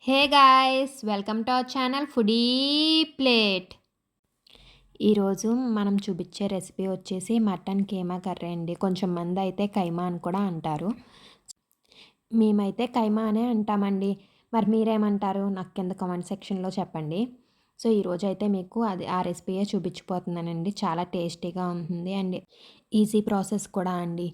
Hey guys, welcome to our channel foodie plate. ఈరోజు మనం చూపించే రెసిపీ వచ్చేసి మటన్ కీమా కర్రీ అండి. కొంచెం మంది అయితే కైమా అని కూడా అంటారు. మేమైతే కైమా అనే అంటామండి. మరి మీరేమంటారు నాకు కింద కామెంట్ సెక్షన్లో చెప్పండి. సో ఈరోజు అయితే మీకు ఆ రెసిపీయే చూపించిపోతున్నానండి. చాలా టేస్టీగా ఉంటుంది అండ్ ఈజీ ప్రాసెస్ కూడా అండి.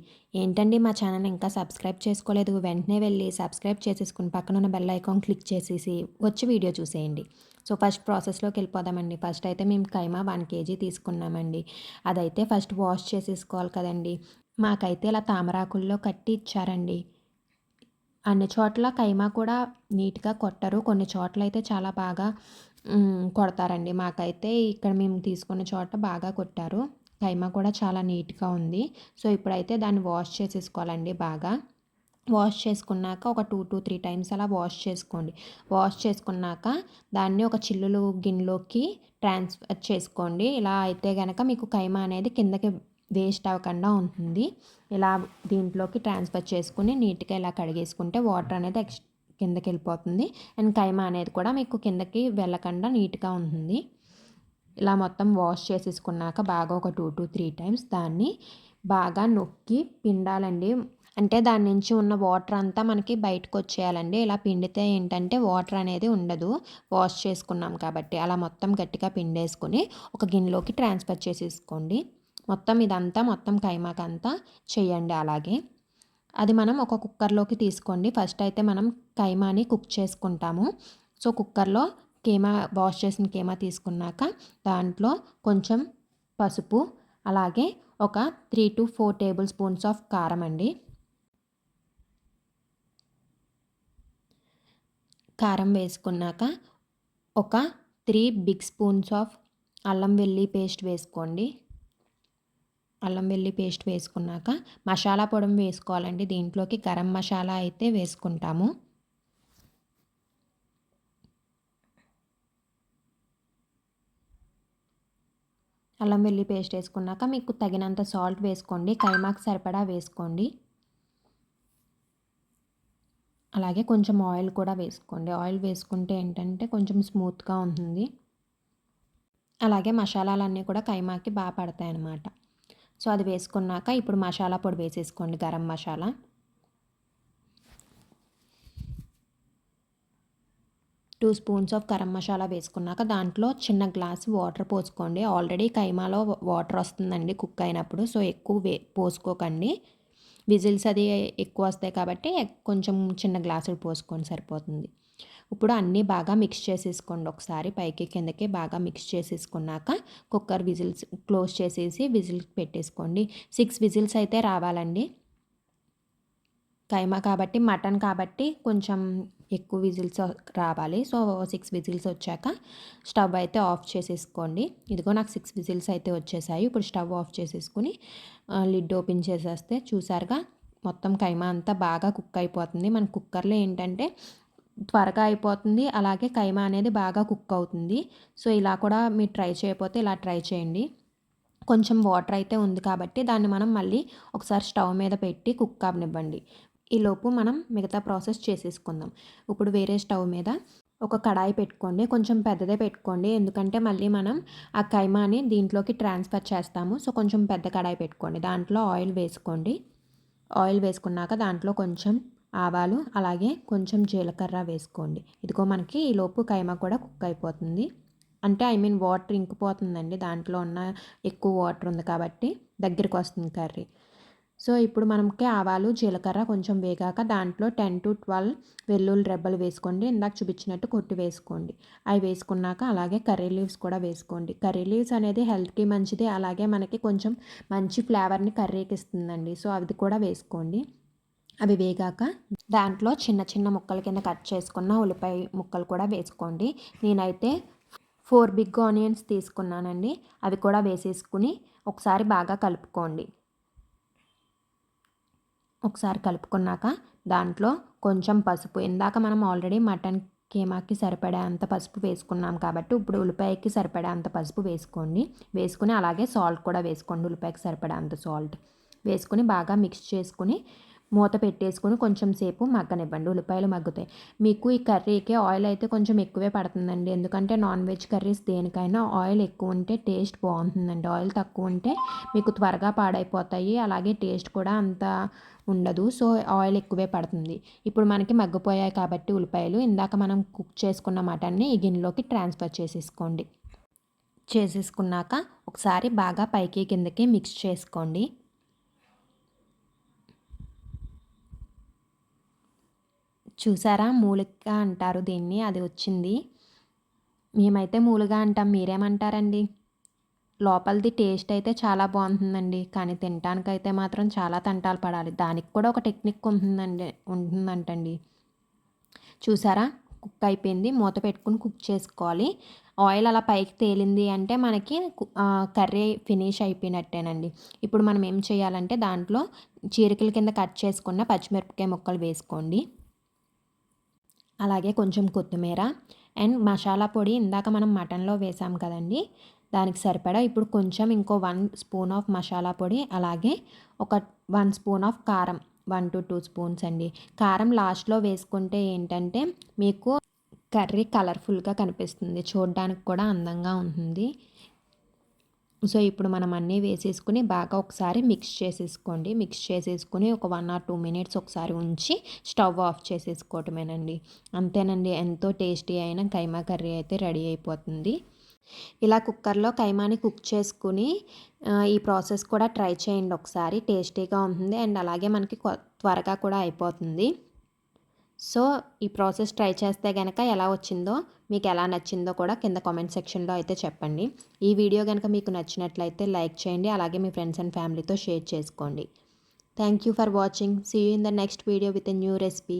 ఏంటండి మా ఛానల్ ఇంకా సబ్స్క్రైబ్ చేసుకోలేదు, వెంటనే వెళ్ళి సబ్స్క్రైబ్ చేసేసుకుని పక్కనున్న బెల్ ఐకాన్ క్లిక్ చేసేసి వచ్చి వీడియో చూసేయండి. సో ఫస్ట్ ప్రాసెస్లోకి వెళ్ళిపోదామండి. ఫస్ట్ అయితే మేము కైమా 1 kg తీసుకున్నామండి. అదైతే ఫస్ట్ వాష్ చేసేసుకోవాలి కదండి. మాకైతే ఇలా తామరాకుల్లో కట్టి ఇచ్చారండి. అన్ని చోట్ల కైమా కూడా నీట్గా కొట్టరు, కొన్ని చోట్ల అయితే చాలా బాగా కొడతారండి. మాకైతే ఇక్కడ మేము తీసుకున్న చోట బాగా కొట్టారు. కైమా కూడా చాలా నీట్గా ఉంది. సో ఇప్పుడైతే దాన్ని వాష్ చేసేసుకోవాలండి. బాగా వాష్ చేసుకున్నాక ఒక 2 to 3 టైమ్స్ అలా వాష్ చేసుకోండి. వాష్ చేసుకున్నాక దాన్ని ఒక చిల్లులు గిన్నెలోకి ట్రాన్స్ఫర్ చేసుకోండి. ఇలా అయితే కనుక మీకు కైమా అనేది కిందకి వేస్ట్ అవ్వకుండా ఉంటుంది. ఇలా దీంట్లోకి ట్రాన్స్ఫర్ చేసుకుని నీట్గా ఇలా కడిగేసుకుంటే వాటర్ అనేది కిందకి వెళ్ళిపోతుంది. అండ్ కైమా అనేది కూడా మీకు కిందకి వెళ్ళకుండా నీట్గా ఉంటుంది. ఇలా మొత్తం వాష్ చేసేసుకున్నాక బాగా ఒక 2 to 3 టైమ్స్ దాన్ని బాగా నొక్కి పిండాలండి. అంటే దాని నుంచి ఉన్న వాటర్ అంతా మనకి బయటకు వచ్చేయాలండి. ఇలా పిండితే ఏంటంటే వాటర్ అనేది ఉండదు, వాష్ చేసుకున్నాం కాబట్టి. అలా మొత్తం గట్టిగా పిండేసుకొని ఒక గిన్నెలోకి ట్రాన్స్ఫర్ చేసేసుకోండి. మొత్తం కైమాకంతా చేయండి అలాగే. అది మనం ఒక కుక్కర్లోకి తీసుకోండి. ఫస్ట్ అయితే మనం కైమాని కుక్ చేసుకుంటాము. సో కుక్కర్లో వాష్ చేసిన కీమా తీసుకున్నాక దాంట్లో కొంచెం పసుపు, అలాగే ఒక 3 to 4 టేబుల్ స్పూన్స్ ఆఫ్ కారం అండి. కారం వేసుకున్నాక ఒక 3 బిగ్ స్పూన్స్ ఆఫ్ అల్లం వెల్లుల్లి పేస్ట్ వేసుకోండి. అల్లం వెల్లుల్లి పేస్ట్ వేసుకున్నాక మసాలా పొడి వేసుకోవాలండి. దీంట్లోకి గరం మసాలా అయితే వేసుకుంటాము. అల్లం వెల్లుల్లి పేస్ట్ వేసుకున్నాక మీకు తగినంత సాల్ట్ వేసుకోండి. కైమాకి సరిపడా వేసుకోండి. అలాగే కొంచెం ఆయిల్ కూడా వేసుకోండి. ఆయిల్ వేసుకుంటే ఏంటంటే కొంచెం స్మూత్గా ఉంటుంది. అలాగే మసాలాలన్నీ కూడా కైమాకి బాగా పడతాయి అన్నమాట. సో అది వేసుకున్నాక ఇప్పుడు మసాలా పొడి వేసేసుకోండి. గరం మసాలా 2 స్పూన్స్ ఆఫ్ గరం మసాలా వేసుకున్నాక దాంట్లో చిన్న గ్లాస్ వాటర్ పోసుకోండి. ఆల్రెడీ కైమాలో వాటర్ వస్తుందండి కుక్ అయినప్పుడు. సో ఎక్కువ పోసుకోకండి. విజిల్స్ అది ఎక్కువ వస్తాయి కాబట్టి కొంచెం చిన్న గ్లాసులు పోసుకొని సరిపోతుంది. ఇప్పుడు అన్నీ బాగా మిక్స్ చేసేసుకోండి. ఒకసారి పైకి కిందకి బాగా మిక్స్ చేసేసుకున్నాక కుక్కర్ విజిల్స్ క్లోజ్ చేసేసి విజిల్ పెట్టేసుకోండి. 6 విజిల్స్ అయితే రావాలండి. కైమా కాబట్టి మటన్ కాబట్టి కొంచెం ఎక్కువ విజిల్స్ రావాలి. సో 6 విజిల్స్ వచ్చాక స్టవ్ అయితే ఆఫ్ చేసేసుకోండి. ఇదిగో నాకు 6 విజిల్స్ అయితే వచ్చేసాయి. ఇప్పుడు స్టవ్ ఆఫ్ చేసేసుకుని లిడ్ ఓపెన్ చేసేస్తే చూసారుగా మొత్తం కైమా అంతా బాగా కుక్ అయిపోతుంది. మన కుక్కర్లో ఏంటంటే త్వరగా అయిపోతుంది, అలాగే కైమా అనేది బాగా కుక్ అవుతుంది. సో ఇలా కూడా మీరు ట్రై చేయకపోతే ఇలా ట్రై చేయండి. కొంచెం వాటర్ అయితే ఉంది కాబట్టి దాన్ని మనం మళ్ళీ ఒకసారి స్టవ్ మీద పెట్టి కుక్ అవ్వనివ్వండి. ఈలోపు మనం మిగతా ప్రాసెస్ చేసేసుకుందాం. ఇప్పుడు వేరే స్టవ్ మీద ఒక కడాయి పెట్టుకోండి. కొంచెం పెద్దదే పెట్టుకోండి, ఎందుకంటే మళ్ళీ మనం ఆ కైమాని దీంట్లోకి ట్రాన్స్ఫర్ చేస్తాము. సో కొంచెం పెద్ద కడాయి పెట్టుకోండి. దాంట్లో ఆయిల్ వేసుకోండి. ఆయిల్ వేసుకున్నాక దాంట్లో కొంచెం ఆవాలు, అలాగే కొంచెం జీలకర్ర వేసుకోండి. ఇదిగో మనకి ఈలోపు కైమా కూడా కుక్ అయిపోతుంది. అంటే వాటర్ ఇంకిపోతుందండి. దాంట్లో ఉన్న ఎక్కువ వాటర్ ఉంది కాబట్టి దగ్గరికి వస్తుంది కర్రీ. సో ఇప్పుడు మనకి ఆవాలు, జీలకర్ర కొంచెం వేగాక దాంట్లో 10 to 12 వెల్లుల్లి రెబ్బలు వేసుకోండి. ఇందాక చూపించినట్టు కొట్టి వేసుకోండి. అవి వేసుకున్నాక అలాగే కర్రీ లీవ్స్ కూడా వేసుకోండి. కర్రీ లీవ్స్ అనేది హెల్త్కి మంచిది, అలాగే మనకి కొంచెం మంచి ఫ్లేవర్ని కర్రీకి ఇస్తుందండి. సో అది కూడా వేసుకోండి. అవి వేగాక దాంట్లో చిన్న చిన్న ముక్కల కింద కట్ చేసుకున్న ఉల్లిపాయ ముక్కలు కూడా వేసుకోండి. నేనైతే 4 బిగ్ ఆనియన్స్ తీసుకున్నానండి. అవి కూడా వేసేసుకుని ఒకసారి బాగా కలుపుకోండి. ఒకసారి కలుపుకున్నాక దాంట్లో కొంచెం పసుపు, ఇందాక మనం ఆల్రెడీ మటన్ కీమాకి సరిపడే అంత పసుపు వేసుకున్నాం కాబట్టి ఇప్పుడు ఉల్లిపాయకి సరిపడే అంత పసుపు వేసుకోండి. వేసుకుని అలాగే సాల్ట్ కూడా వేసుకోండి. ఉల్లిపాయకి సరిపడే అంత సాల్ట్ వేసుకుని బాగా మిక్స్ చేసుకుని మూత పెట్టేసుకొని కొంచెం సేపు మగ్గనివ్వండి. ఉల్లిపాయలు మగ్గుతాయి. మీకు ఈ కర్రీకి ఆయిల్ అయితే కొంచెం ఎక్కువే పడుతుందండి. ఎందుకంటే నాన్ వెజ్ కర్రీస్ దేనికైనా ఆయిల్ ఎక్కువ ఉంటే టేస్ట్ బాగుంటుందండి. ఆయిల్ తక్కువ ఉంటే మీకు త్వరగా పాడైపోతాయి. అలాగే టేస్ట్ కూడా అంత ఉండదు. సో ఆయిల్ ఎక్కువే పడుతుంది. ఇప్పుడు మనకి మగ్గిపోయాయి కాబట్టి ఉల్లిపాయలు ఇందాక మనం కుక్ చేసుకున్న మటన్ని ఈ గిన్నెలోకి ట్రాన్స్ఫర్ చేసేసుకోండి. చేసేసుకున్నాక ఒకసారి బాగా పైకి కిందకి మిక్స్ చేసుకోండి. చూసారా, మూలిక అంటారు దీన్ని, అది వచ్చింది. మేమైతే మూలుగా అంటాం, మీరేమంటారండి? లోపలిది టేస్ట్ అయితే చాలా బాగుంటుందండి, కానీ తినటానికైతే మాత్రం చాలా తంటాలు పడాలి. దానికి కూడా ఒక టెక్నిక్ ఉంటుందంటండి. చూసారా, కుక్ అయిపోయింది. మూత పెట్టుకుని కుక్ చేసుకోవాలి. ఆయిల్ అలా పైకి తేలింది అంటే మనకి కర్రీ ఫినిష్ అయిపోయినట్టేనండి. ఇప్పుడు మనం ఏం చేయాలంటే దాంట్లో చీరికల కింద కట్ చేసుకున్న పచ్చిమిరపకాయ ముక్కలు వేసుకోండి. అలాగే కొంచెం కొత్తిమీర అండ్ మసాలా పొడి ఇందాక మనం మటన్లో వేసాం కదండి, దానికి సరిపడా ఇప్పుడు కొంచెం ఇంకో 1 స్పూన్ ఆఫ్ మసాలా పొడి, అలాగే ఒక 1 స్పూన్ ఆఫ్ కారం, 1 to 2 స్పూన్స్ అండి. కారం లాస్ట్లో వేసుకుంటే ఏంటంటే మీకు కర్రీ కలర్ఫుల్గా కనిపిస్తుంది, చూడడానికి కూడా అందంగా ఉంటుంది. సో ఇప్పుడు మనం అన్నీ వేసేసుకుని బాగా ఒకసారి మిక్స్ చేసేసుకోండి. మిక్స్ చేసేసుకుని ఒక 1 or 2 మినిట్స్ ఒకసారి ఉంచి స్టవ్ ఆఫ్ చేసేసుకోవటమేనండి. అంతేనండి, ఎంతో టేస్టీ అయిన కైమా కర్రీ అయితే రెడీ అయిపోతుంది. ఇలా కుక్కర్లో కైమాని కుక్ చేసుకుని ఈ ప్రాసెస్ కూడా ట్రై చేయండి ఒకసారి, టేస్టీగా ఉంటుంది అండ్ అలాగే మనకి త్వరగా కూడా అయిపోతుంది. సో ఈ ప్రాసెస్ ట్రై చేస్తే కనుక ఎలా వచ్చిందో, మీకు ఎలా నచ్చిందో కూడా కింద కామెంట్ సెక్షన్లో అయితే చెప్పండి. ఈ వీడియో కనుక మీకు నచ్చినట్లయితే లైక్ చేయండి, అలాగే మీ ఫ్రెండ్స్ అండ్ ఫ్యామిలీతో షేర్ చేసుకోండి. Thank you for watching. See you in the next video with a new recipe.